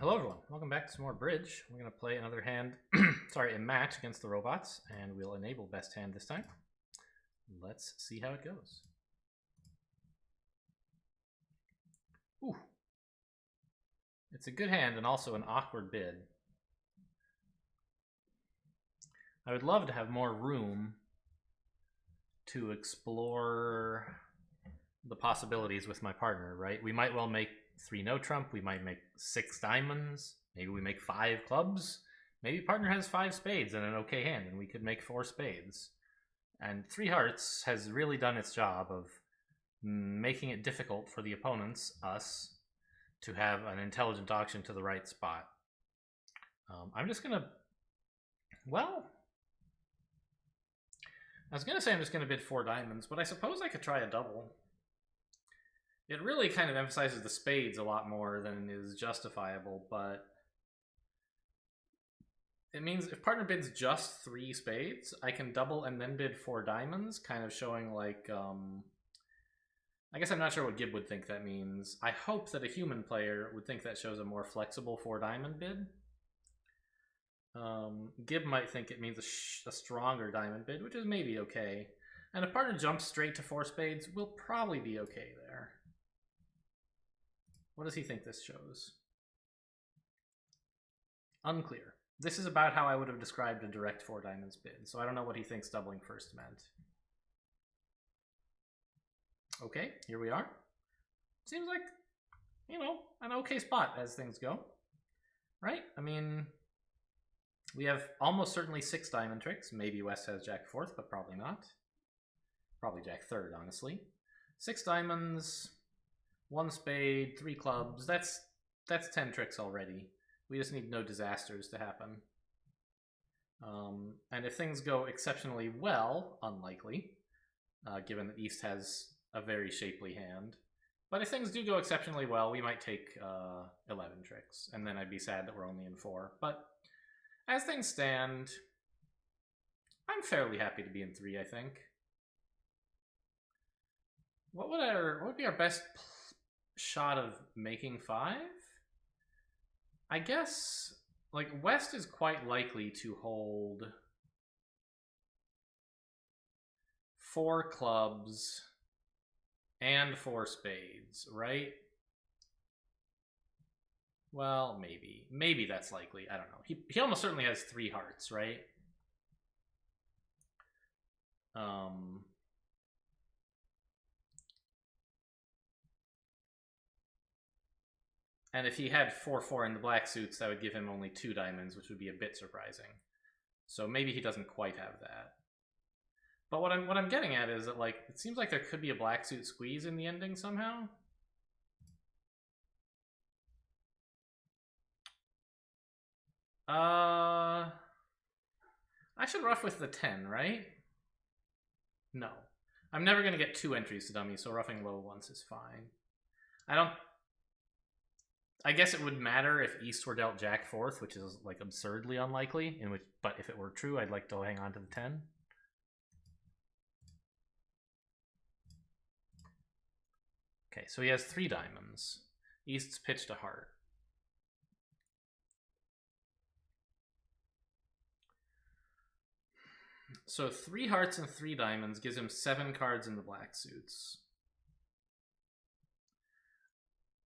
Hello everyone, welcome back to some more Bridge. We're going to play another hand, a match against the robots, and we'll enable best hand this time. Let's see how it goes. Ooh. It's a good hand and also an awkward bid. I would love to have more room to explore the possibilities with my partner, right? We might well make 3 no trump, we might make 6 diamonds, maybe we make 5 clubs, maybe partner has 5 spades and an okay hand and we could make 4 spades. And 3 hearts has really done its job of making it difficult for the opponents, us, to have an intelligent auction to the right spot. I'm just gonna, well, I was gonna say I'm just gonna bid 4 diamonds, but I suppose I could try a double. It really kind of emphasizes the spades a lot more than is justifiable, but it means if partner bids just 3 spades, I can double and then bid 4 diamonds, kind of showing like, I guess I'm not sure what Gib would think that means. I hope that a human player would think that shows a more flexible 4 diamond bid. Gib might think it means a stronger diamond bid, which is maybe okay. And if partner jumps straight to 4 spades, we'll probably be okay there. What does he think this shows? Unclear. This is about how I would have described a direct 4 diamonds bid, so I don't know what he thinks doubling first meant. Okay, here we are. Seems like, you know, an okay spot as things go. Right? I mean, we have almost certainly 6 diamond tricks. Maybe West has Jack 4th, but probably not. Probably Jack 3rd, honestly. 6 diamonds, 1 spade, 3 clubs. That's 10 tricks already. We just need no disasters to happen. And if things go exceptionally well, unlikely, given that East has a very shapely hand. But if things do go exceptionally well, we might take 11 tricks, and then I'd be sad that we're only in 4. But as things stand, I'm fairly happy to be in 3, I think. What would be our best shot of making 5? I guess, like, West is quite likely to hold 4 clubs and 4 spades, right? Well, maybe. Maybe that's likely. I don't know. He almost certainly has 3 hearts, right? And if he had 4-4 in the black suits, that would give him only 2 diamonds, which would be a bit surprising. So maybe he doesn't quite have that. But what I'm getting at is that, like, it seems like there could be a black suit squeeze in the ending somehow. I should rough with the 10, right? No. I'm never going to get 2 entries to dummy, so roughing low once is fine. I guess it would matter if East were dealt Jack 4th, which is like absurdly unlikely. But if it were true, I'd like to hang on to the 10. Okay, so he has 3 diamonds. East's pitched a heart. So 3 hearts and 3 diamonds gives him 7 cards in the black suits.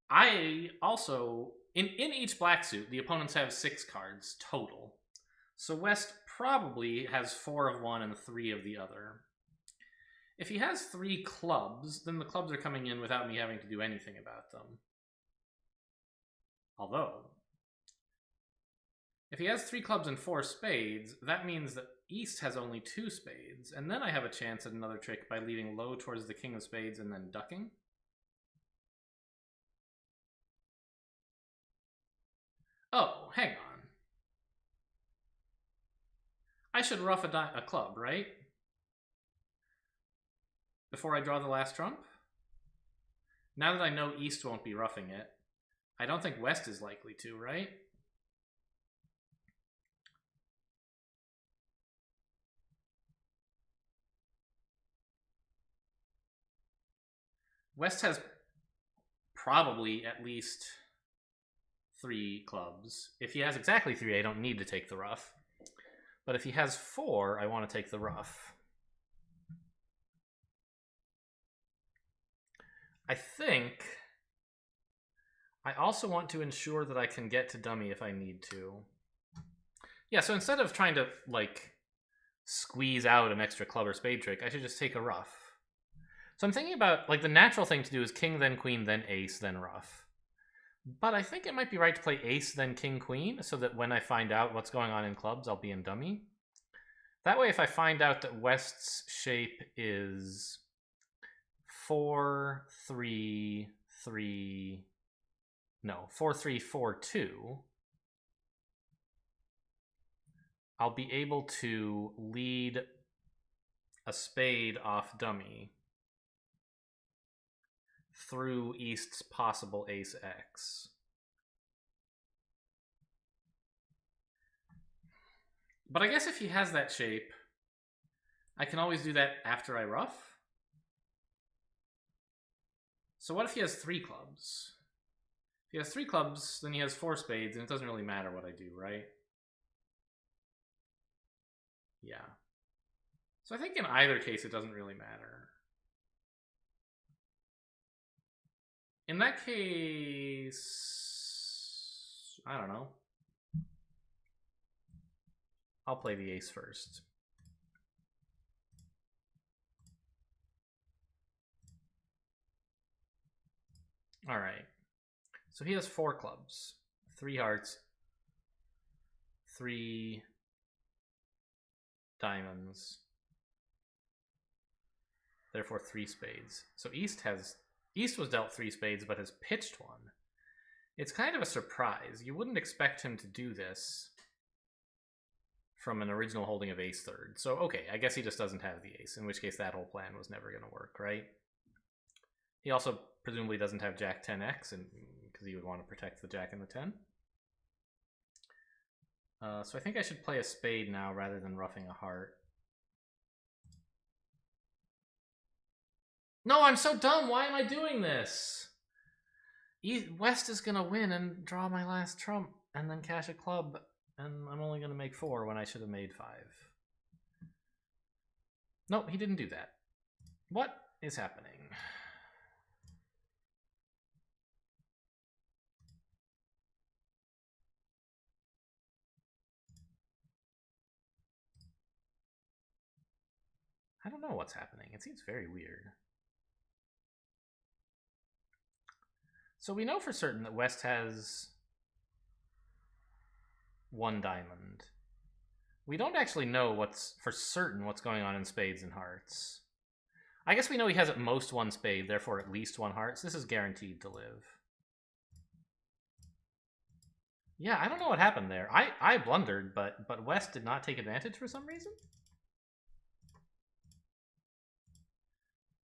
I also, in each black suit, the opponents have 6 cards total. So West probably has 4 of one and 3 of the other. If he has 3 clubs, then the clubs are coming in without me having to do anything about them. Although, if he has 3 clubs and 4 spades, that means that East has only 2 spades, and then I have a chance at another trick by leaving low towards the king of spades and then ducking. Oh, hang on. I should rough a club, right? Before I draw the last trump? Now that I know East won't be roughing it, I don't think West is likely to, right? West has probably at least 3 clubs. If he has exactly 3, I don't need to take the ruff. But if he has 4, I want to take the ruff. I think I also want to ensure that I can get to dummy if I need to. Yeah, so instead of trying to, like, squeeze out an extra club or spade trick, I should just take a ruff. So I'm thinking about, like, the natural thing to do is king, then queen, then ace, then ruff. But I think it might be right to play ace, then king, queen, so that when I find out what's going on in clubs, I'll be in dummy. That way, if I find out that West's shape is 4, 3, 3... No, 4, 3, 4, 2... I'll be able to lead a spade off dummy through East's possible ace X. But I guess if he has that shape, I can always do that after I ruff. So what if he has 3 clubs? If he has 3 clubs, then he has 4 spades, and it doesn't really matter what I do, right? Yeah. So I think in either case, it doesn't really matter. In that case, I don't know. I'll play the ace first. All right. So he has 4 clubs, 3 hearts, 3 diamonds, therefore 3 spades. So East was dealt 3 spades but has pitched 1. It's kind of a surprise. You wouldn't expect him to do this from an original holding of ace third. So okay, I guess he just doesn't have the ace, in which case that whole plan was never going to work, right? He also presumably doesn't have jack 10x, because he would want to protect the jack and the 10. So I think I should play a spade now rather than roughing a heart. No, I'm so dumb. Why am I doing this? West is going to win and draw my last trump and then cash a club, and I'm only going to make 4 when I should have made 5. No, he didn't do that. What is happening? I don't know what's happening. It seems very weird. So we know for certain that West has 1 diamond. We don't actually know what's for certain what's going on in spades and hearts. I guess we know he has at most 1 spade, therefore at least 1 heart. So this is guaranteed to live. Yeah, I don't know what happened there. I blundered, but West did not take advantage for some reason.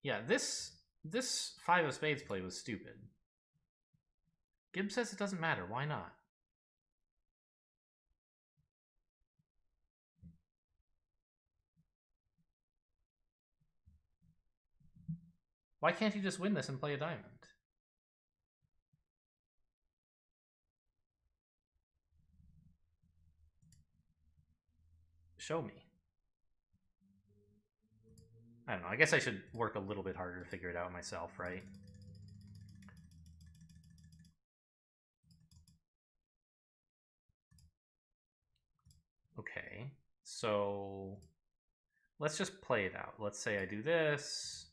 Yeah, this 5 of spades play was stupid. Gibbs says it doesn't matter. Why not? Why can't he just win this and play a diamond? Show me. I don't know. I guess I should work a little bit harder to figure it out myself, right? Okay, so let's just play it out. Let's say I do this.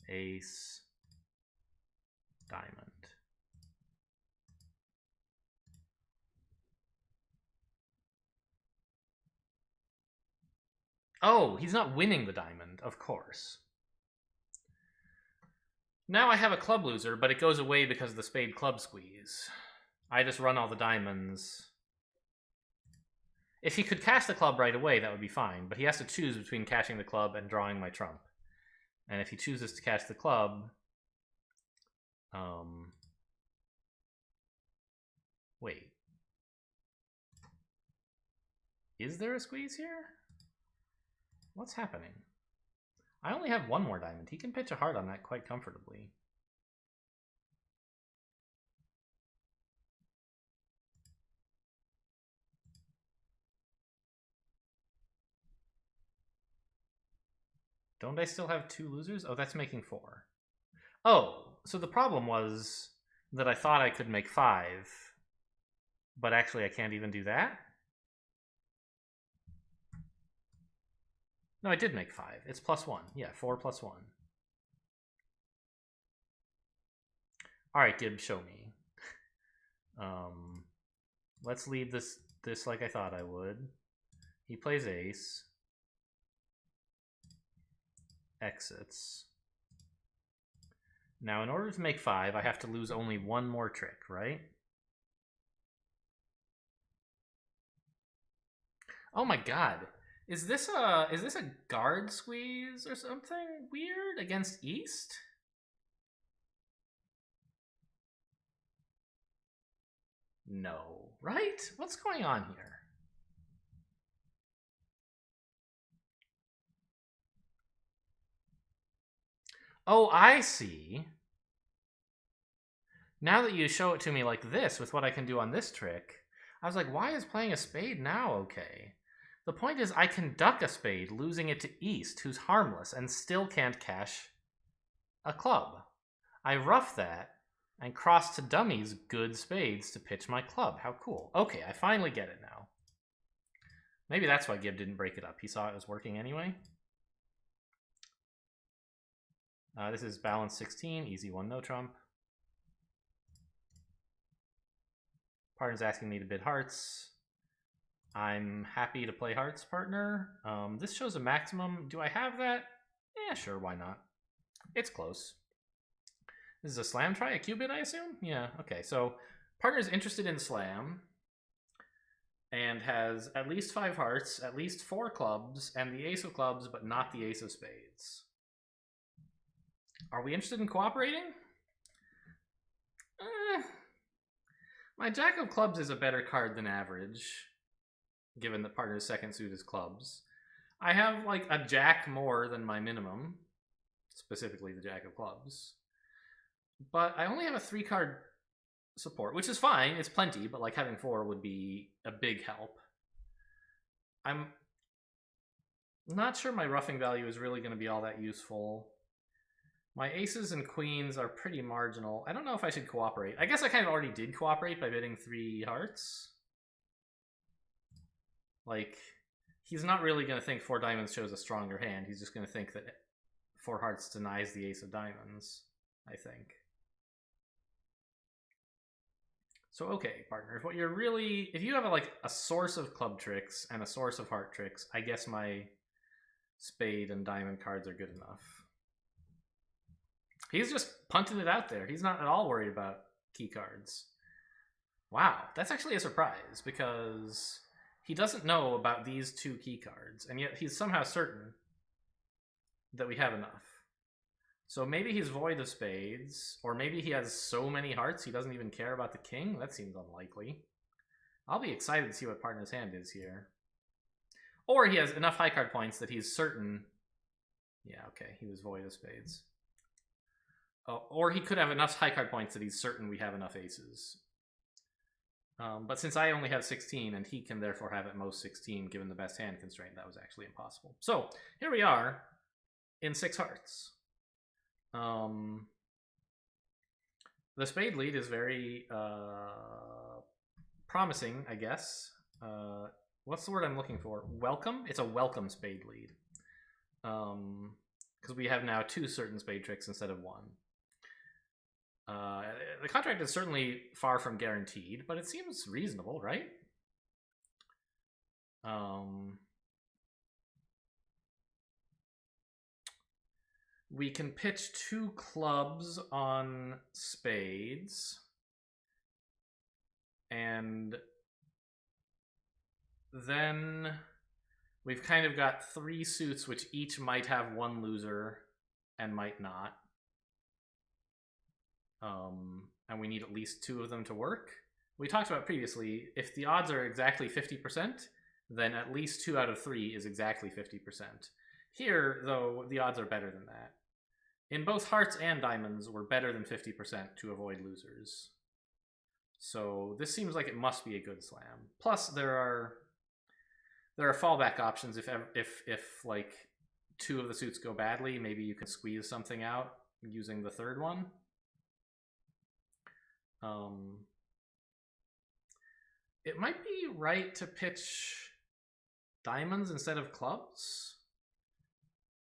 Ace, diamond. Oh, he's not winning the diamond, of course. Now I have a club loser, but it goes away because of the spade club squeeze. I just run all the diamonds. If he could cash the club right away, that would be fine, but he has to choose between cashing the club and drawing my trump. And if he chooses to cash the club... Wait. Is there a squeeze here? What's happening? I only have 1 more diamond. He can pitch a heart on that quite comfortably. Don't I still have 2 losers? Oh, that's making 4. Oh, so the problem was that I thought I could make 5, but actually I can't even do that? No, I did make 5. It's +1. Yeah, 4 + 1. Alright, Gib, show me. Let's leave this like I thought I would. He plays ace. Exits. Now, in order to make 5, I have to lose only 1 more trick, right? Oh my god. Is this a guard squeeze or something weird against East? No, right? What's going on here? Oh, I see. Now that you show it to me like this, with what I can do on this trick, I was like, why is playing a spade now okay? The point is I can duck a spade, losing it to East, who's harmless, and still can't cash a club. I rough that and cross to dummies good spades to pitch my club. How cool. Okay, I finally get it now. Maybe that's why Gib didn't break it up. He saw it was working anyway. This is balance 16, easy 1, no trump. Partner's asking me to bid hearts. I'm happy to play hearts, partner. This shows a maximum. Do I have that? Yeah, sure, why not? It's close. This is a slam try, a Q-bid, I assume? Yeah, okay. So partner's interested in slam and has at least 5 hearts, at least 4 clubs, and the ace of clubs, but not the ace of spades. Are we interested in cooperating? My jack of clubs is a better card than average, given that partner's second suit is clubs. I have like a jack more than my minimum, specifically the jack of clubs. But I only have a 3-card support, which is fine. It's plenty, but like having 4 would be a big help. I'm not sure my roughing value is really going to be all that useful. My aces and queens are pretty marginal. I don't know if I should cooperate. I guess I kind of already did cooperate by bidding 3 hearts. Like, he's not really going to think 4 diamonds shows a stronger hand. He's just going to think that 4 hearts denies the ace of diamonds, I think. So, okay, partners, what you're really... If you have a source of club tricks and a source of heart tricks, I guess my spade and diamond cards are good enough. He's just punting it out there. He's not at all worried about key cards. Wow, that's actually a surprise, because he doesn't know about these 2 key cards, and yet he's somehow certain that we have enough. So maybe he's void of spades, or maybe he has so many hearts he doesn't even care about the king. That seems unlikely. I'll be excited to see what partner's hand is here. Or he has enough high card points that he's certain... Yeah, okay, he was void of spades. Oh, or he could have enough high card points that he's certain we have enough aces. But since I only have 16, and he can therefore have at most 16, given the best hand constraint, that was actually impossible. So, here we are, in 6 hearts. The spade lead is very promising, I guess. What's the word I'm looking for? Welcome? It's a welcome spade lead. Because we have now 2 certain spade tricks instead of 1. The contract is certainly far from guaranteed, but it seems reasonable, right? We can pitch 2 clubs on spades, and then we've kind of got 3 suits which each might have 1 loser and might not. And we need at least 2 of them to work. We talked about previously, if the odds are exactly 50%, then at least 2 out of 3 is exactly 50%. Here, though, the odds are better than that. In both hearts and diamonds, we're better than 50% to avoid losers. So this seems like it must be a good slam. Plus, there are fallback options if like two of the suits go badly, maybe you can squeeze something out using the third one. It might be right to pitch diamonds instead of clubs,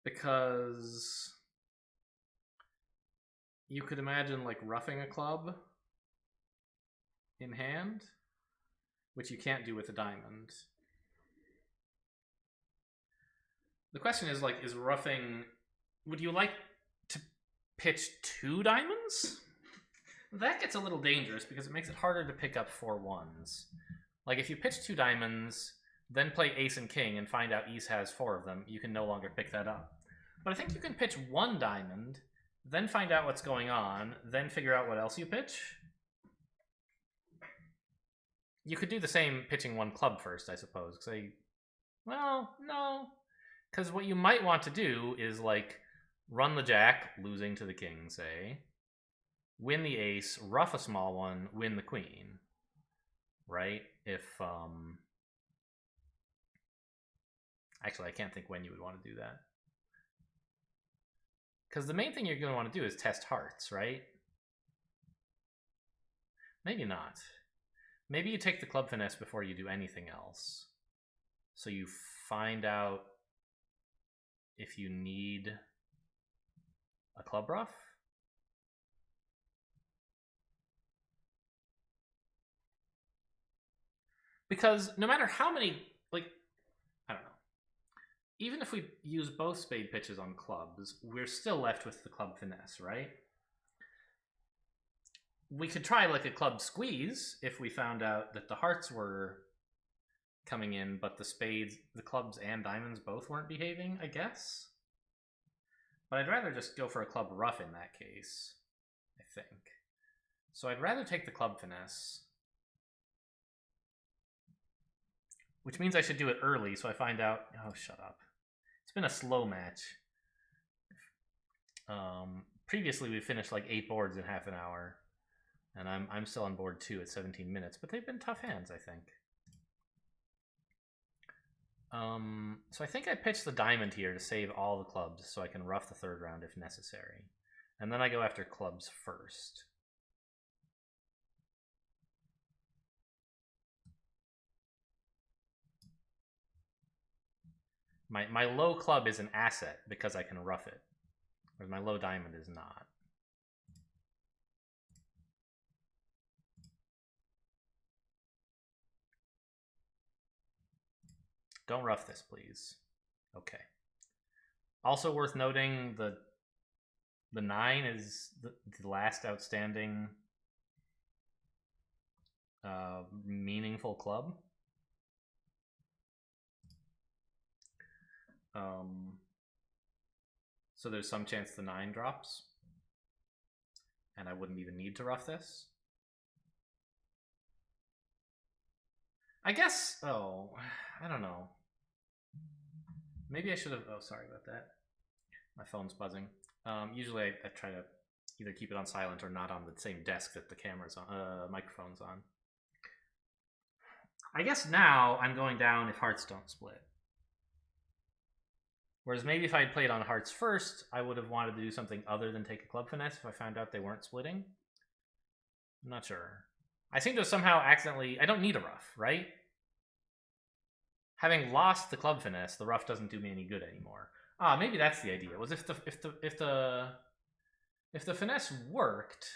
because you could imagine like roughing a club in hand, which you can't do with a diamond. The question is, like, is roughing... Would you like to pitch 2 diamonds? That gets a little dangerous because it makes it harder to pick up 4 ones. Like, if you pitch 2 diamonds, then play ace and king and find out ace has 4 of them, you can no longer pick that up. But I think you can pitch 1 diamond, then find out what's going on, then figure out what else you pitch. You could do the same pitching 1 club first, I suppose. Well, no. Because what you might want to do is, like, run the jack, losing to the king, say. Win the ace, rough a small one, win the queen. Right? If, Actually, I can't think when you would want to do that. Because the main thing you're going to want to do is test hearts, right? Maybe not. Maybe you take the club finesse before you do anything else. So you find out if you need a club rough. Because no matter how many, like, I don't know. Even if we use both spade pitches on clubs, we're still left with the club finesse, right? We could try like a club squeeze if we found out that the hearts were coming in, but the spades, the clubs and diamonds both weren't behaving, I guess. But I'd rather just go for a club rough in that case, I think. So I'd rather take the club finesse. Which means I should do it early, so I find out... Oh, shut up. It's been a slow match. Previously, we finished like 8 boards in half an hour. And I'm still on board 2 at 17 minutes, but they've been tough hands, I think. So I think I pitched the diamond here to save all the clubs so I can rough the 3rd round if necessary. And then I go after clubs first. My low club is an asset because I can rough it, whereas my low diamond is not. Don't rough this, please. Okay. Also worth noting, the 9 is the last outstanding meaningful club. So there's some chance the 9 drops, and I wouldn't even need to rough this. I guess, oh, I don't know. Maybe I should have, oh, sorry about that. My phone's buzzing. Usually I try to either keep it on silent or not on the same desk that the camera's on, microphone's on. I guess now I'm going down if hearts don't split. Whereas maybe if I had played on hearts first, I would have wanted to do something other than take a club finesse if I found out they weren't splitting. I'm not sure. I seem to have somehow accidentally... I don't need a rough, right? Having lost the club finesse, the rough doesn't do me any good anymore. Ah, maybe that's the idea. Was if the finesse worked,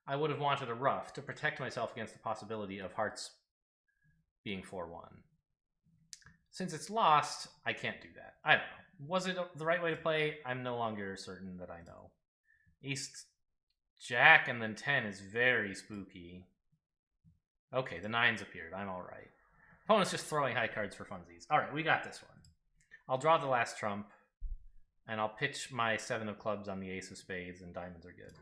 I would have wanted a rough to protect myself against the possibility of hearts being 4-1. Since it's lost, I can't do that. I don't know. Was it the right way to play? I'm no longer certain that I know. Ace, Jack, and then 10 is very spooky. Okay, the 9's appeared. I'm all right. Opponent's just throwing high cards for funsies. All right, we got this one. I'll draw the last trump, and I'll pitch my 7 of clubs on the ace of spades, and diamonds are good.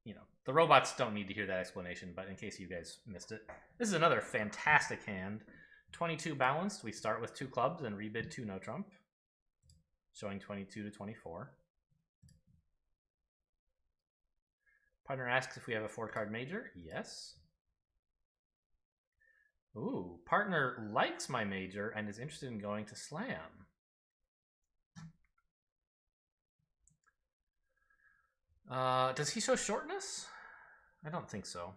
You know, the robots don't need to hear that explanation, but in case you guys missed it, this is another fantastic hand. 22 balanced. We start with 2 clubs and rebid 2 no trump, showing 22 to 24. Partner asks if we have a 4-card major. Yes. Ooh, partner likes my major and is interested in going to slam. Does he show shortness? I don't think so.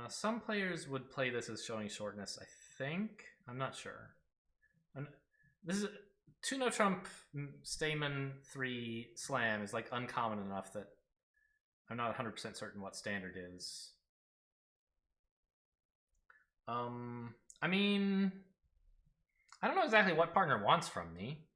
Some players would play this as showing shortness, I think. I'm not sure. This is 2 no trump Stamen 3 slam is like uncommon enough that I'm not 100% certain what standard is. I mean, I don't know exactly what partner wants from me.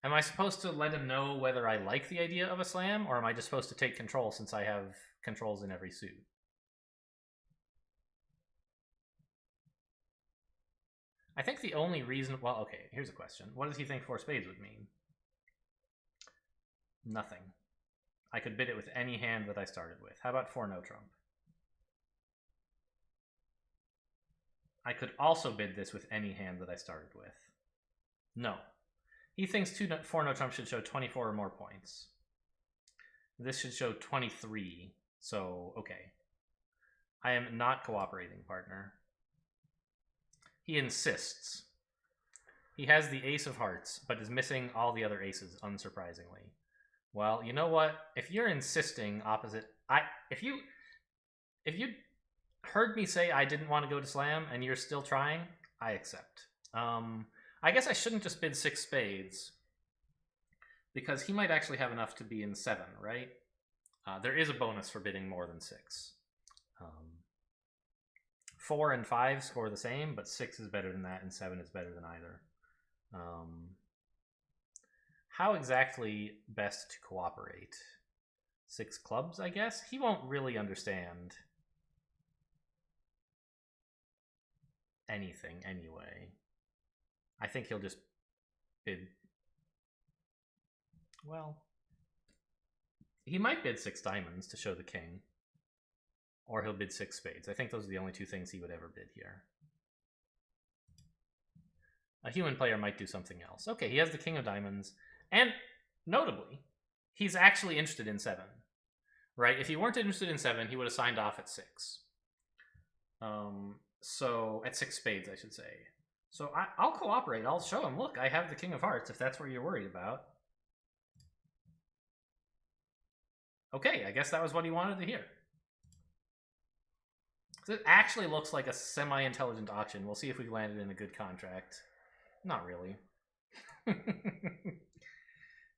Am I supposed to let him know whether I like the idea of a slam, or am I just supposed to take control since I have controls in every suit? I think the only reason... Well, okay, here's a question. What does he think 4 spades would mean? Nothing. I could bid it with any hand that I started with. How about 4 no trump? I could also bid this with any hand that I started with. No. He thinks 4 no trump should show 24 or more points. This should show 23, so okay. I am not cooperating, partner. He insists. He has the ace of hearts, but is missing all the other aces, unsurprisingly. Well, you know what? If you're insisting opposite... If you heard me say I didn't want to go to slam and you're still trying, I accept. I guess I shouldn't just bid 6 spades, because he might actually have enough to be in 7, right? There is a bonus for bidding more than 6. 4 and 5 score the same, but 6 is better than that, and 7 is better than either. How exactly best to cooperate? 6 clubs, I guess? He won't really understand anything anyway. I think he'll just bid... Well, he might bid 6 diamonds to show the king. Or he'll bid 6 spades. I think those are the only 2 things he would ever bid here. A human player might do something else. Okay, he has the king of diamonds. And, notably, he's actually interested in 7. Right? If he weren't interested in 7, he would have signed off at 6. So, at 6 spades, I should say. So, I'll cooperate. I'll show him, look, I have the king of hearts, if that's what you're worried about. Okay, I guess that was what he wanted to hear. It actually looks like a semi-intelligent auction. We'll see if we've landed in a good contract. Not really.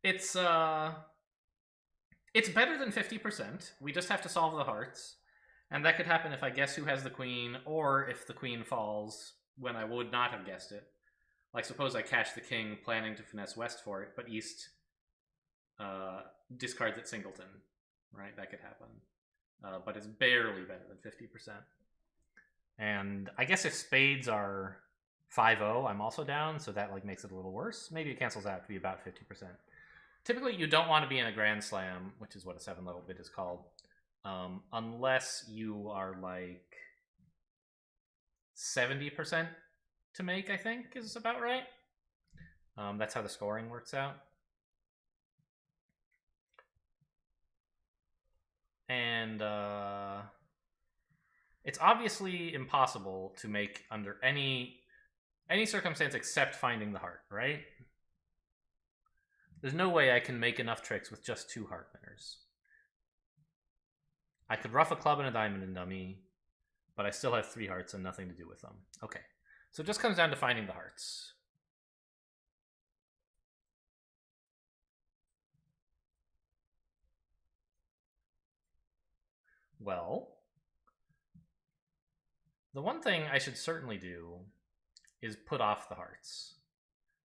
It's better than 50%. We just have to solve the hearts. And that could happen if I guess who has the queen, or if the queen falls when I would not have guessed it. Like, suppose I cash the king, planning to finesse west for it, but east discards at singleton. Right? That could happen. But it's barely better than 50%. And I guess if spades are 5-0, I'm also down, so that like makes it a little worse. Maybe it cancels out to be about 50%. Typically, you don't want to be in a grand slam, which is what a 7-level bid is called, unless you are like 70% to make, I think, is about right. That's how the scoring works out. And it's obviously impossible to make under any circumstance except finding the heart, right? There's no way I can make enough tricks with just 2 heart winners. I could ruff a club and a diamond in dummy, but I still have 3 hearts and nothing to do with them. Okay, so it just comes down to finding the hearts. Well, the one thing I should certainly do is put off the hearts.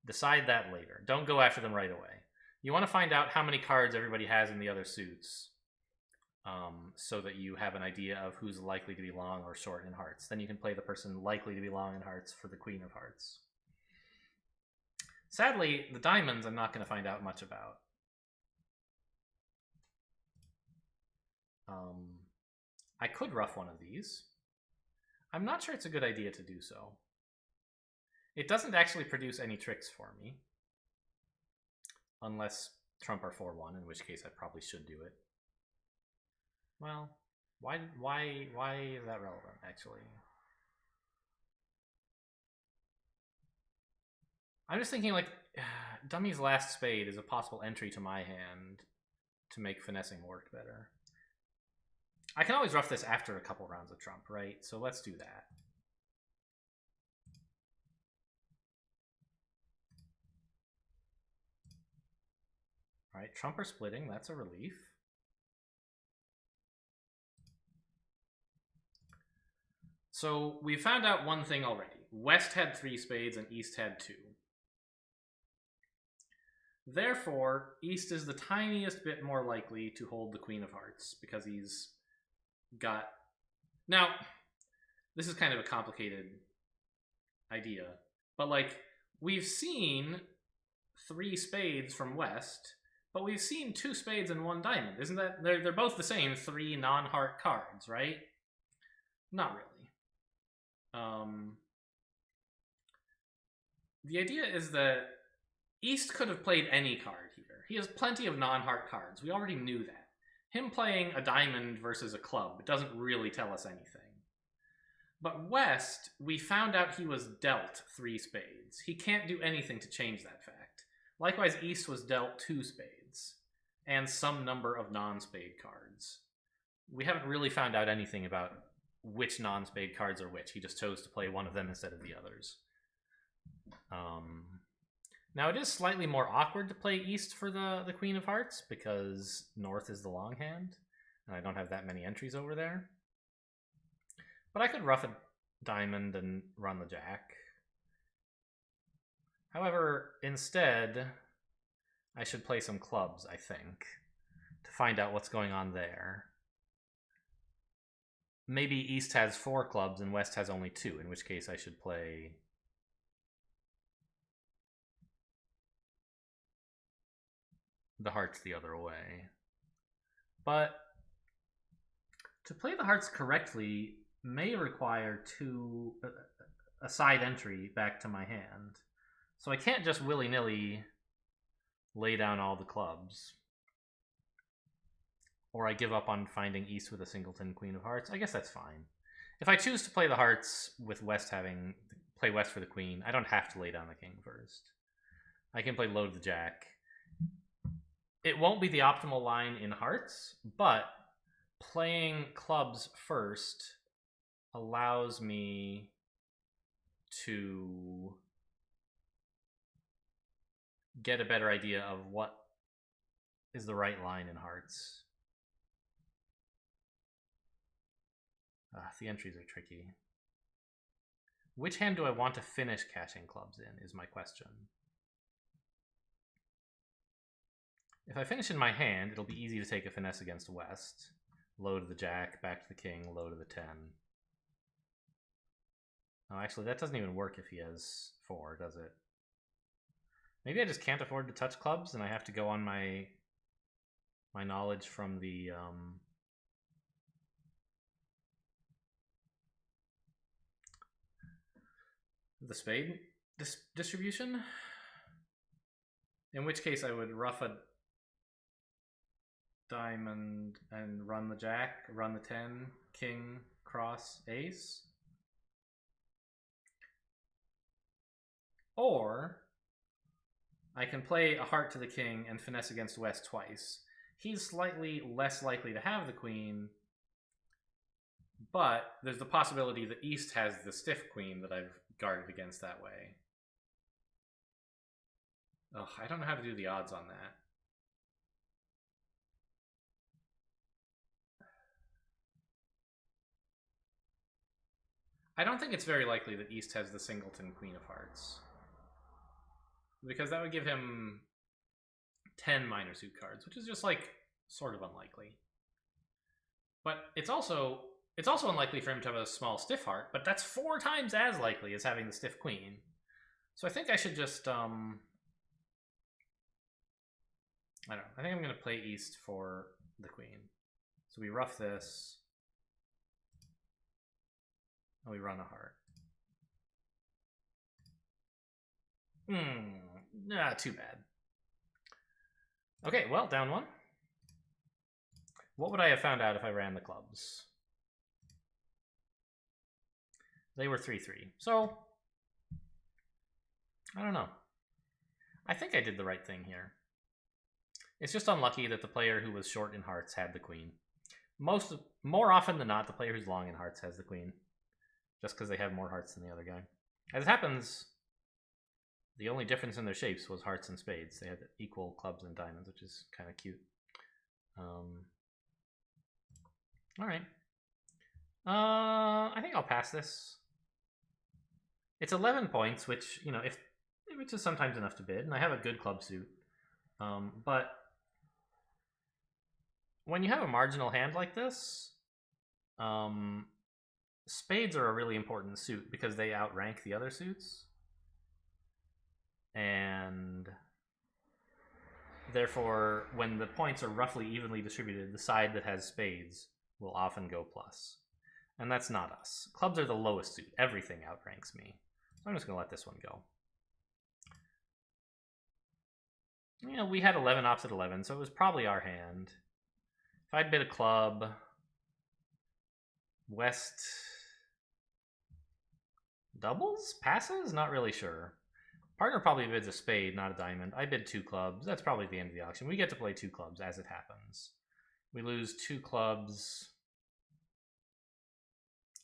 Decide that later. Don't go after them right away. You want to find out how many cards everybody has in the other suits, so that you have an idea of who's likely to be long or short in hearts. Then you can play the person likely to be long in hearts for the queen of hearts. Sadly, the diamonds I'm not going to find out much about. I could ruff one of these. I'm not sure it's a good idea to do so. It doesn't actually produce any tricks for me. Unless trump are 4-1, in which case I probably should do it. Well, why is that relevant, actually? I'm just thinking, like, Dummy's last spade is a possible entry to my hand to make finessing work better. I can always rough this after a couple rounds of trump, right? So let's do that. All right, trump or splitting, that's a relief. So we found out one thing already. West had 3 spades and East had 2. Therefore, East is the tiniest bit more likely to hold the Queen of Hearts because he's got... Now, this is kind of a complicated idea, but like, we've seen 3 spades from West, but we've seen 2 spades and 1 diamond. Isn't that... They're both the same 3 non-heart cards, right? Not really. The idea is that East could have played any card here. He has plenty of non-heart cards. We already knew that. Him playing a diamond versus a club doesn't really tell us anything. But West, we found out he was dealt 3 spades. He can't do anything to change that fact. Likewise, East was dealt 2 spades, and some number of non-spade cards. We haven't really found out anything about which non-spade cards are which. He just chose to play one of them instead of the others. Now, it is slightly more awkward to play East for the Queen of Hearts because North is the long hand, and I don't have that many entries over there. But I could rough a diamond and run the Jack. However, instead, I should play some clubs, I think, to find out what's going on there. Maybe East has 4 clubs and West has only 2, in which case I should play... the hearts the other way. But to play the hearts correctly may require a side entry back to my hand. So I can't just willy-nilly lay down all the clubs. Or I give up on finding East with a singleton Queen of Hearts. I guess that's fine. If I choose to play the hearts with West play West for the Queen, I don't have to lay down the King first. I can play load the Jack. It won't be the optimal line in hearts, but playing clubs first allows me to get a better idea of what is the right line in hearts. The entries are tricky. Which hand do I want to finish cashing clubs in is my question. If I finish in my hand, it'll be easy to take a finesse against West. Low to the Jack, back to the King, low to the 10. Oh, actually, that doesn't even work if he has 4, does it? Maybe I just can't afford to touch clubs, and I have to go on my knowledge from the spade distribution. In which case, I would rough a diamond and run the Jack, run the 10, King, cross, ace. Or I can play a heart to the King and finesse against West twice. He's slightly less likely to have the Queen, but there's the possibility that East has the stiff Queen that I've guarded against that way. Ugh, I don't know how to do the odds on that. I don't think it's very likely that East has the singleton Queen of Hearts, because that would give him 10 minor suit cards, which is just like sort of unlikely. But it's also unlikely for him to have a small stiff heart, but that's 4 times as likely as having the stiff Queen. So I think I should just I don't know. I think I'm going to play East for the Queen. So we rough this. And we run a heart. Too bad. Okay, well, down 1. What would I have found out if I ran the clubs? They were 3-3. So, I don't know. I think I did the right thing here. It's just unlucky that the player who was short in hearts had the queen. More often than not, the player who's long in hearts has the queen, just because they have more hearts than the other guy. As it happens, the only difference in their shapes was hearts and spades. They had equal clubs and diamonds, which is kind of cute. All right. I think I'll pass this. It's 11 points, which, you know, which is sometimes enough to bid, and I have a good club suit. But when you have a marginal hand like this, spades are a really important suit because they outrank the other suits. And therefore, when the points are roughly evenly distributed, the side that has spades will often go plus. And that's not us. Clubs are the lowest suit. Everything outranks me. So I'm just going to let this one go. You know, we had 11 opposite 11, so it was probably our hand. If I'd bid a club, West doubles? Passes? Not really sure. Partner probably bids a spade, not a diamond. I bid 2 clubs. That's probably the end of the auction. We get to play 2 clubs as it happens. We lose 2 clubs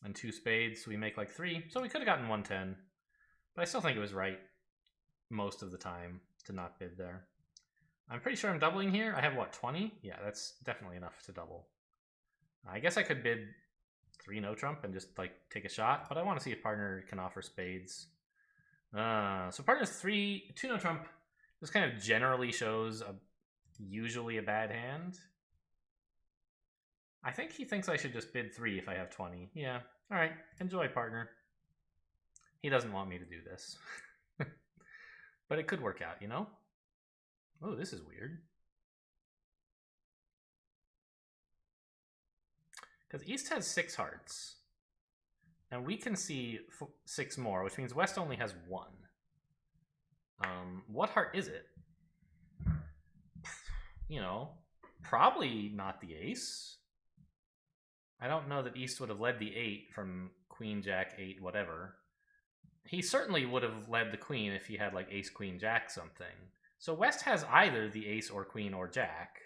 and 2 spades, so we make like 3. So we could have gotten 110, but I still think it was right most of the time to not bid there. I'm pretty sure I'm doubling here. I have, what, 20? Yeah, that's definitely enough to double. I guess I could bid 3 no trump and just like take a shot, but I want to see if partner can offer spades. So partner's 2 no trump. This kind of generally shows usually a bad hand. I think he thinks I should just bid 3 if I have 20. Yeah, all right, enjoy, partner. He doesn't want me to do this. But it could work out, you know? Oh, this is weird. Because East has 6 hearts. And we can see 6 more, which means West only has 1. What heart is it? You know, probably not the ace. I don't know that East would have led the 8 from Queen, Jack, 8, whatever. He certainly would have led the Queen if he had like Ace, Queen, Jack something. So West has either the Ace or Queen or Jack.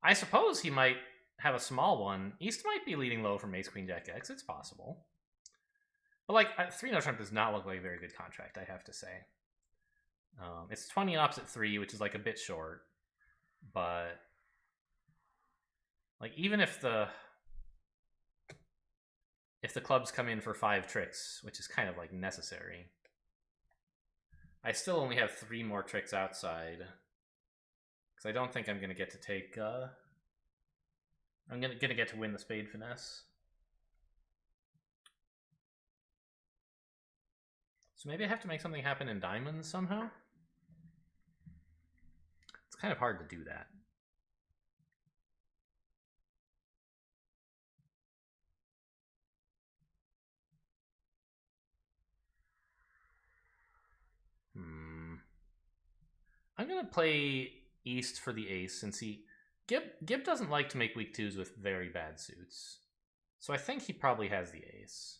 I suppose he might have a small one. East might be leading low from Ace, Queen, Jack, X. It's possible. But like 3 no trump does not look like a very good contract, I have to say. It's 20 opposite 3, which is like a bit short. But like even if the clubs come in for 5 tricks, which is kind of like necessary, I still only have 3 more tricks outside. Because I don't think I'm going to get to take... I'm going to get to win the spade finesse. So maybe I have to make something happen in diamonds somehow? It's kind of hard to do that. I'm going to play East for the ace since Gib doesn't like to make weak 2s with very bad suits. So I think he probably has the ace.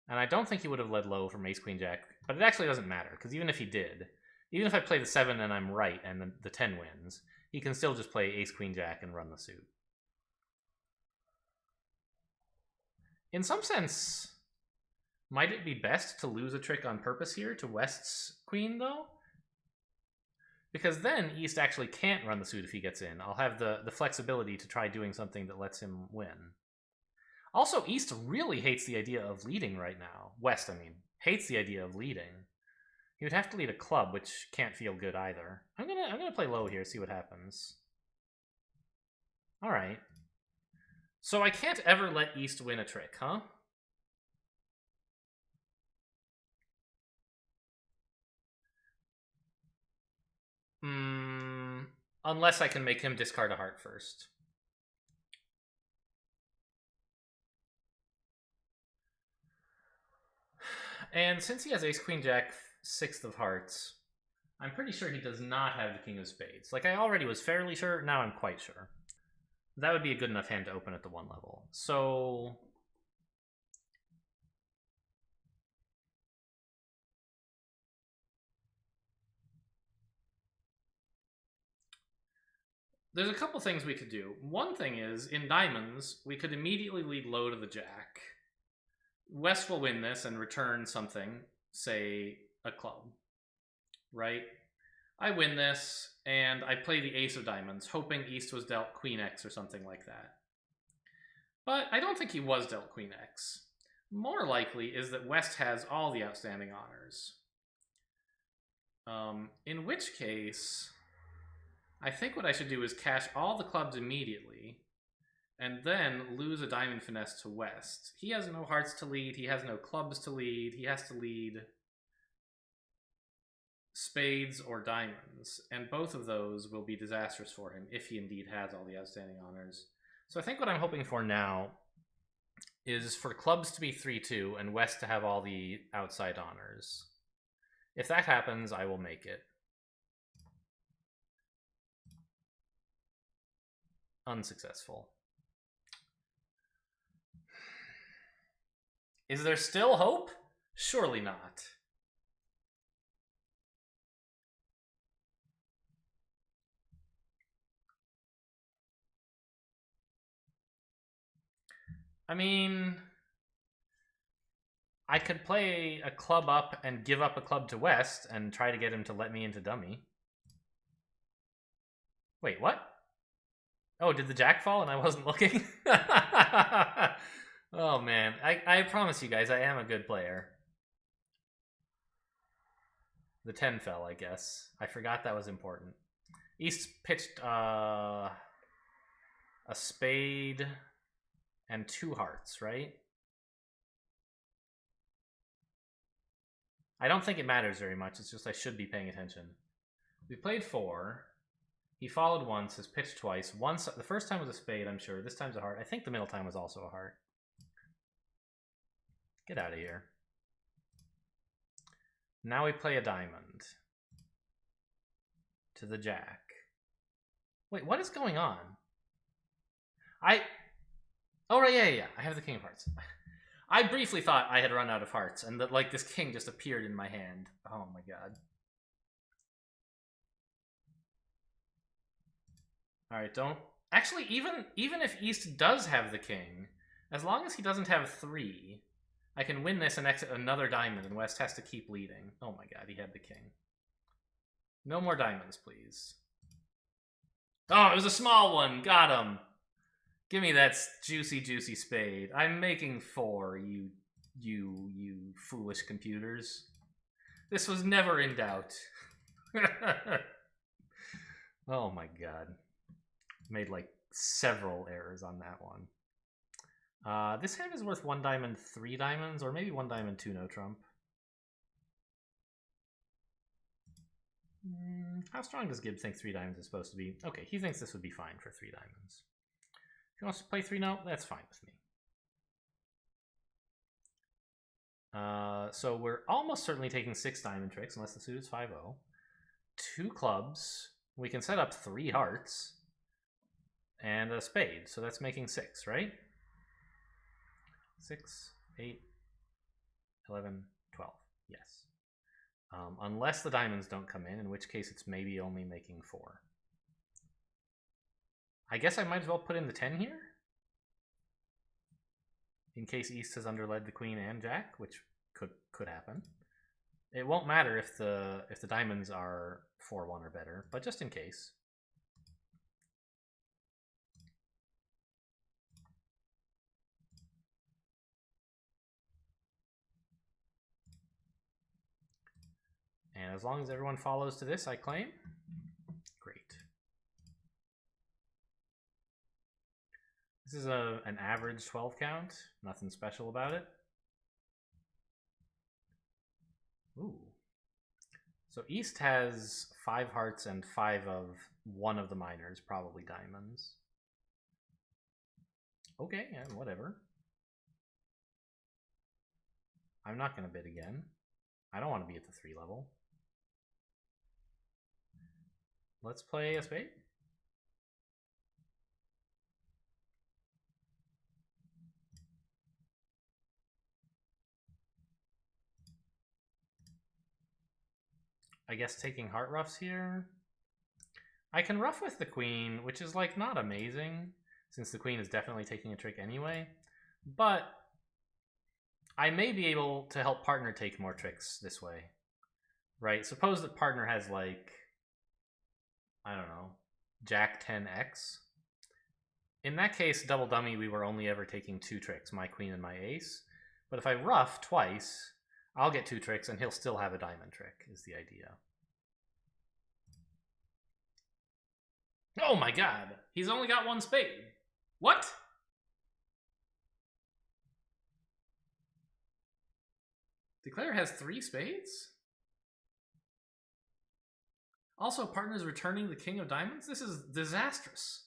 And I don't think he would have led low from Ace, Queen, Jack. But it actually doesn't matter, because even if he did, even if I play the 7 and I'm right and the 10 wins, he can still just play Ace, Queen, Jack and run the suit. In some sense, might it be best to lose a trick on purpose here to West's Queen, though? Because then East actually can't run the suit if he gets in. I'll have the flexibility to try doing something that lets him win. Also, East really hates the idea of leading right now. West, I mean, hates the idea of leading. He would have to lead a club, which can't feel good either. I'm gonna play low here, see what happens. All right. So I can't ever let East win a trick, huh? Unless I can make him discard a heart first. And since he has Ace, Queen, Jack, 6th of hearts, I'm pretty sure he does not have the King of Spades. Like, I already was fairly sure, now I'm quite sure. That would be a good enough hand to open at the 1 level. So there's a couple things we could do. One thing is, in diamonds, we could immediately lead low to the jack. West will win this and return something, say a club, right? I win this, and I play the ace of diamonds, hoping East was dealt queen X or something like that. But I don't think he was dealt queen X. More likely is that West has all the outstanding honors. In which case, I think what I should do is cash all the clubs immediately, and then lose a diamond finesse to West. He has no hearts to lead, he has no clubs to lead, he has to lead spades or diamonds, and both of those will be disastrous for him if he indeed has all the outstanding honors. So I think what I'm hoping for now is for clubs to be 3-2 and West to have all the outside honors. If that happens, I will make it. Unsuccessful. Is there still hope? Surely not. I mean, I could play a club up and give up a club to West and try to get him to let me into dummy. Wait, what? Oh, did the jack fall and I wasn't looking? Oh man, I promise you guys I am a good player. The 10 fell, I guess. I forgot that was important. East pitched a spade and 2 hearts, right? I don't think it matters very much. It's just I should be paying attention. We played 4. He followed once, has pitched twice. Once, the first time was a spade, I'm sure. This time's a heart. I think the middle time was also a heart. Get out of here. Now we play a diamond. To the jack. Wait, what is going on? Oh, right, yeah. I have the king of hearts. I briefly thought I had run out of hearts, and that, like, this king just appeared in my hand. Oh my god. Alright, don't... Actually, even if East does have the king, as long as he doesn't have 3, I can win this and exit another diamond, and West has to keep leading. Oh my god, he had the king. No more diamonds, please. Oh, it was a small one! Got him! Give me that juicy spade. I'm making 4, you foolish computers. This was never in doubt. Oh my god. Made like several errors on that one. This hand is worth 1 diamond, 3 diamonds, or maybe 1 diamond, 2 no trump. How strong does Gibb think 3 diamonds is supposed to be? Okay, he thinks this would be fine for 3 diamonds. If he wants to play 3 no, that's fine with me. So we're almost certainly taking 6 diamond tricks, unless the suit is 5-0. 2 clubs. We can set up 3 hearts. And a spade, so that's making 6, right? 6, 8, 11, 12, yes. Unless the diamonds don't come in which case it's maybe only making 4. I guess I might as well put in the 10 here? In case East has underled the queen and jack, which could happen. It won't matter if the diamonds are 4-1 or better, but just in case. And as long as everyone follows to this, I claim. Great. This is an average 12 count. Nothing special about it. Ooh. So East has 5 hearts and 5 of one of the minors, probably diamonds. Okay, yeah, whatever. I'm not going to bid again. I don't want to be at the 3 level. Let's play a spade. I guess taking heart roughs here. I can ruff with the queen, which is like not amazing, since the queen is definitely taking a trick anyway. But I may be able to help partner take more tricks this way. Right? Suppose that partner has like, I don't know, Jack 10x. In that case, double dummy, we were only ever taking 2 tricks, my queen and my ace. But if I ruff twice, I'll get 2 tricks and he'll still have a diamond trick, is the idea. Oh my god, he's only got 1 spade. What? Declare has 3 spades? Also, partner's returning the king of diamonds? This is disastrous.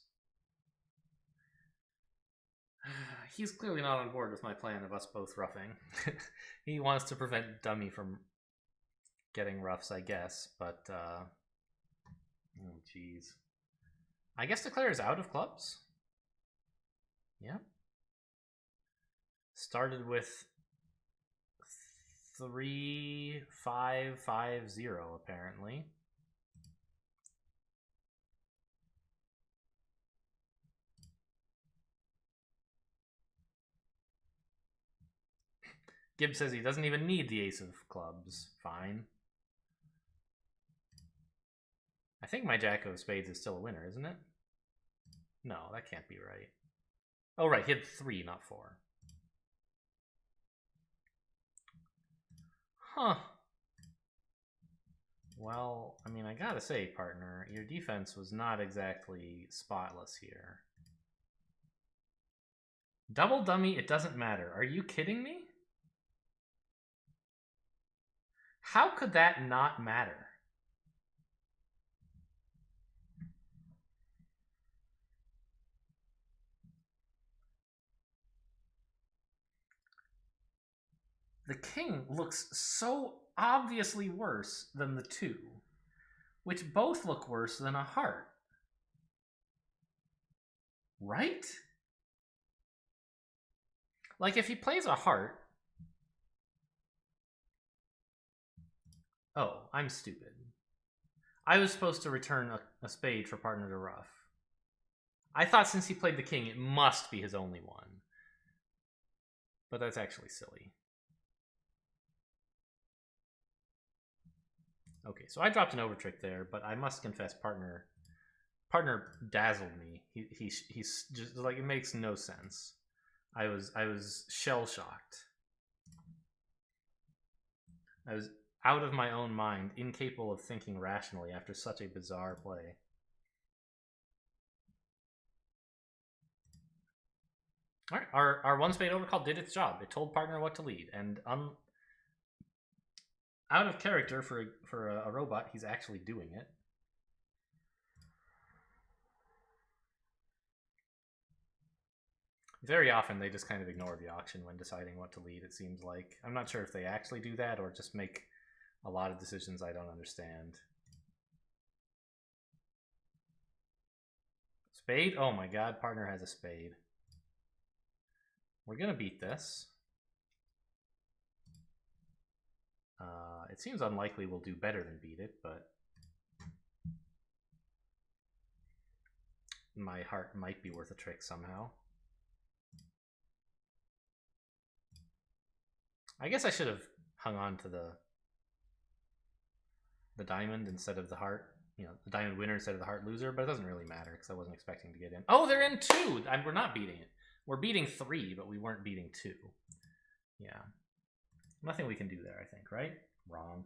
He's clearly not on board with my plan of us both ruffing. He wants to prevent dummy from getting ruffs, I guess, but oh jeez. I guess Declare is out of clubs. Yeah. Started with 3-5-5-0 apparently. Gibbs says he doesn't even need the ace of clubs. Fine. I think my jack of spades is still a winner, isn't it? No, that can't be right. Oh, right, he had 3, not 4. Huh. Well, I mean, I gotta say, partner, your defense was not exactly spotless here. Double dummy, it doesn't matter. Are you kidding me? How could that not matter? The king looks so obviously worse than the 2, which both look worse than a heart. Right? Like, if he plays a heart... Oh, I'm stupid. I was supposed to return a spade for partner to ruff. I thought since he played the king, it must be his only one. But that's actually silly. Okay, so I dropped an overtrick there, but I must confess, partner dazzled me. He's just like, it makes no sense. I was shell shocked. I was out of my own mind, incapable of thinking rationally after such a bizarre play. All right, our 1 spade overcall did its job. It told partner what to lead, and out of character for a robot, he's actually doing it. Very often they just kind of ignore the auction when deciding what to lead, it seems like. I'm not sure if they actually do that or just make a lot of decisions I don't understand. Spade? Oh my god, partner has a spade. We're gonna beat this. It seems unlikely we'll do better than beat it, but my heart might be worth a trick somehow. I guess I should have hung on to the diamond instead of the heart. You know, the diamond winner instead of the heart loser, but it doesn't really matter because I wasn't expecting to get in. Oh, they're in 2! We're not beating it. We're beating 3, but we weren't beating 2. Yeah. Nothing we can do there, I think, right? Wrong.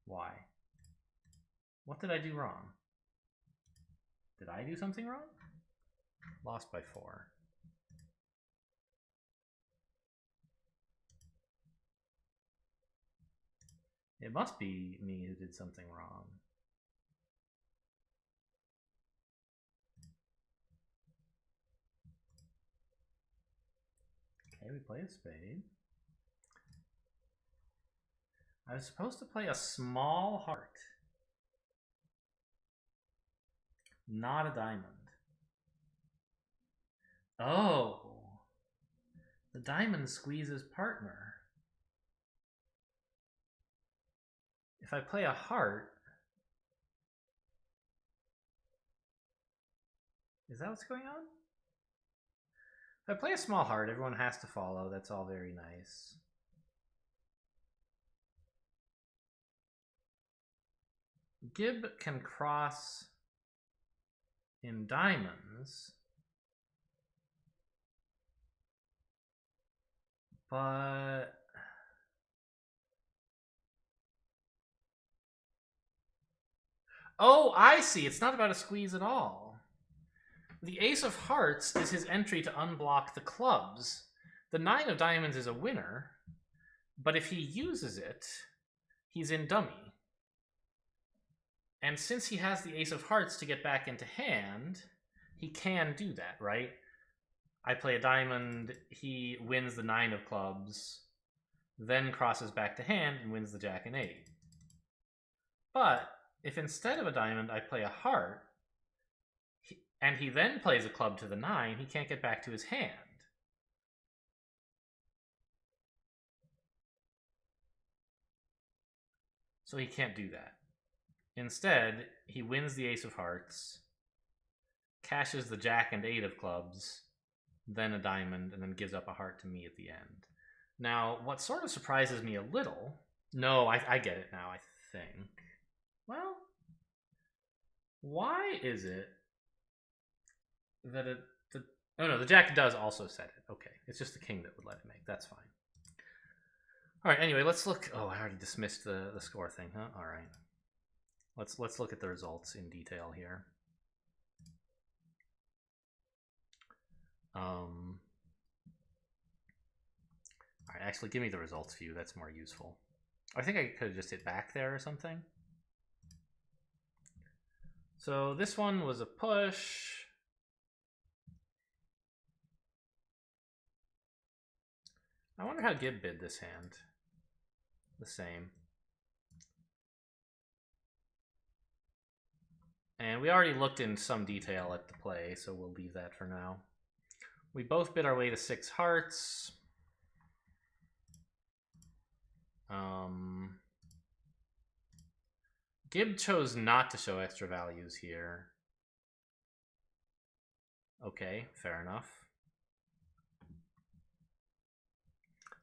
Why? What did I do wrong? Did I do something wrong? Lost by 4. It must be me who did something wrong. Okay, we play a spade. I was supposed to play a small heart. Not a diamond. Oh. The diamond squeezes partner. If I play a heart, Is that what's going on? If I play a small heart, everyone has to follow. That's all very nice. Gib can cross in diamonds, but oh, I see. It's not about a squeeze at all. The ace of hearts is his entry to unblock the clubs. The 9 of diamonds is a winner, but if he uses it, he's in dummy. And since he has the ace of hearts to get back into hand, he can do that, right? I play a diamond, he wins the 9 of clubs, then crosses back to hand and wins the jack and 8. But if instead of a diamond I play a heart, and he then plays a club to the 9, he can't get back to his hand. So he can't do that. Instead, he wins the ace of hearts, cashes the jack and 8 of clubs, then a diamond, and then gives up a heart to me at the end. Now, what sort of surprises me a little... No, I get it now, I think. Well, why is it that oh no, the jack does also set it. Okay, it's just the king that would let it make. That's fine. All right, anyway, let's look... Oh, I already dismissed the score thing, huh? All right. Let's look at the results in detail here. All right, actually, give me the results view. That's more useful. I think I could have just hit back there or something. So this one was a push. I wonder how Gib bid this hand. The same. And we already looked in some detail at the play, so we'll leave that for now. We both bid our way to 6 hearts. Gib chose not to show extra values here. Okay, fair enough.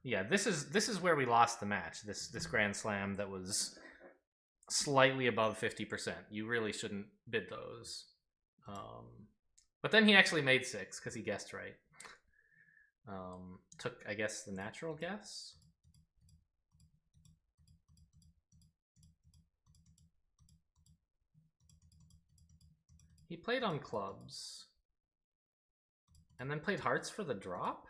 Yeah, this is where we lost the match. This Grand Slam that was slightly above 50%. You really shouldn't bid those. But then he actually made 6 because he guessed right. Took, I guess, the natural guess. He played on clubs. And then played hearts for the drop?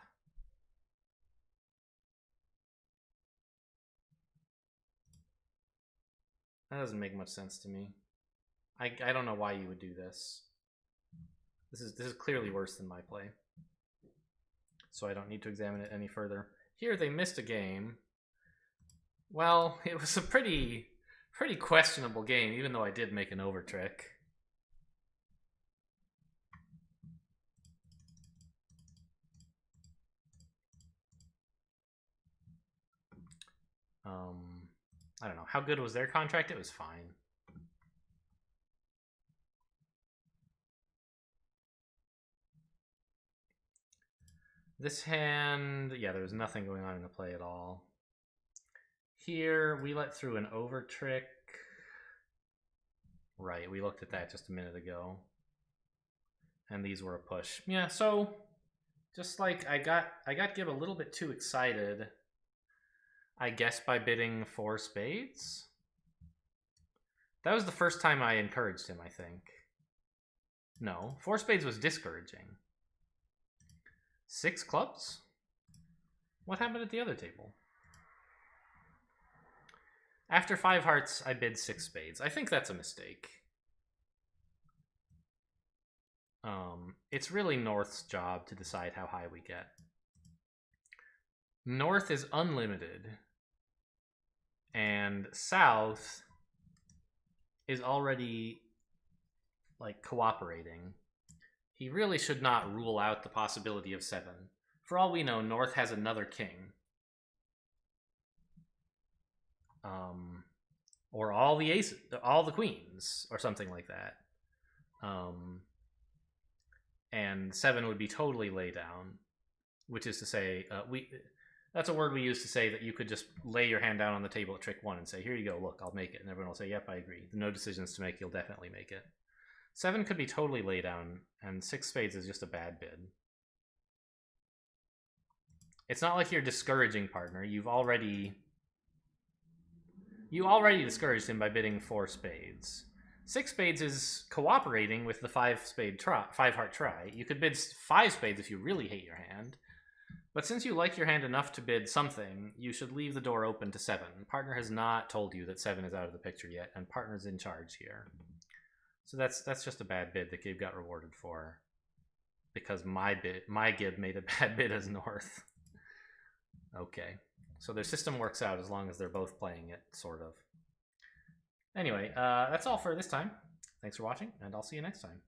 That doesn't make much sense to me. I don't know why you would do this. This is clearly worse than my play. So I don't need to examine it any further. Here they missed a game. Well, it was a pretty questionable game, even though I did make an over trick. I don't know. How good was their contract? It was fine. This hand, yeah, there was nothing going on in the play at all. Here, we let through an over trick. Right, we looked at that just a minute ago. And these were a push. Yeah, so just like I got Gib a little bit too excited. I guess by bidding 4 spades. That was the first time I encouraged him, I think. No, 4 spades was discouraging. 6 clubs? What happened at the other table? After 5 hearts, I bid 6 spades. I think that's a mistake. It's really North's job to decide how high we get. North is unlimited, and South is already, like, cooperating. He really should not rule out the possibility of 7. For all we know, North has another king. Or all the aces, all the queens, or something like that. and 7 would be totally lay down, which is to say, that's a word we use to say that you could just lay your hand down on the table at trick 1 and say, here you go, look, I'll make it. And everyone will say, yep, I agree. No decisions to make, you'll definitely make it. 7 could be totally lay down, and 6 spades is just a bad bid. It's not like you're discouraging partner. You already discouraged him by bidding 4 spades. 6 spades is cooperating with the 5 heart try. You could bid 5 spades if you really hate your hand. But since you like your hand enough to bid something, you should leave the door open to 7. Partner has not told you that 7 is out of the picture yet, and partner's in charge here. So that's just a bad bid that Gabe got rewarded for, because my Gib made a bad bid as North. Okay, so their system works out as long as they're both playing it, sort of. Anyway, that's all for this time. Thanks for watching, and I'll see you next time.